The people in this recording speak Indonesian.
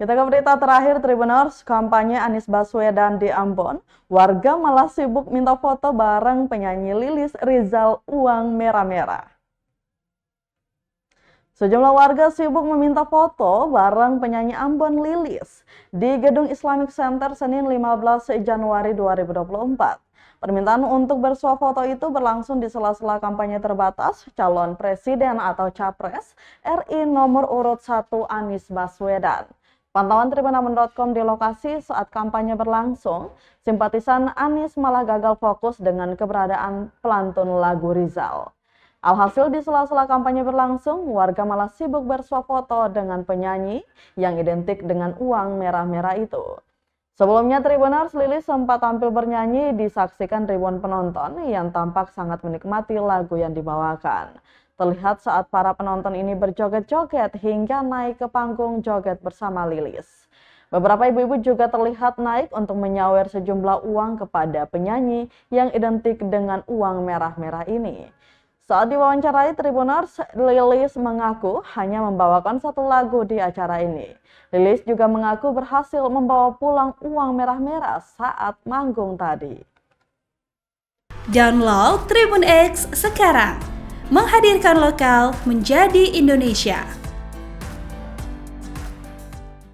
Kita ke berita terakhir, Tribuners, kampanye Anies Baswedan di Ambon. Warga malah sibuk minta foto bareng penyanyi Lilis Rizal uang merah-merah. Sejumlah warga sibuk meminta foto bareng penyanyi Ambon Lilis di Gedung Islamic Center Senin 15 Januari 2024. Permintaan untuk bersuah foto itu berlangsung di sela-sela kampanye terbatas calon presiden atau capres RI nomor urut 1 Anies Baswedan. Pantauan Tribunamon.com di lokasi saat kampanye berlangsung, simpatisan Anies malah gagal fokus dengan keberadaan pelantun lagu Rizal. Alhasil di sela-sela kampanye berlangsung, warga malah sibuk bersuah foto dengan penyanyi yang identik dengan uang merah-merah itu. Sebelumnya Tribuners, Lilis sempat tampil bernyanyi disaksikan ribuan penonton yang tampak sangat menikmati lagu yang dibawakan. Terlihat saat para penonton ini berjoget-joget hingga naik ke panggung joget bersama Lilis. Beberapa ibu-ibu juga terlihat naik untuk menyawer sejumlah uang kepada penyanyi yang identik dengan uang merah-merah ini. Saat diwawancarai Tribuners, Lilis mengaku hanya membawakan satu lagu di acara ini. Lilis juga mengaku berhasil membawa pulang uang merah-merah saat manggung tadi. Download Tribun X sekarang, menghadirkan lokal menjadi Indonesia.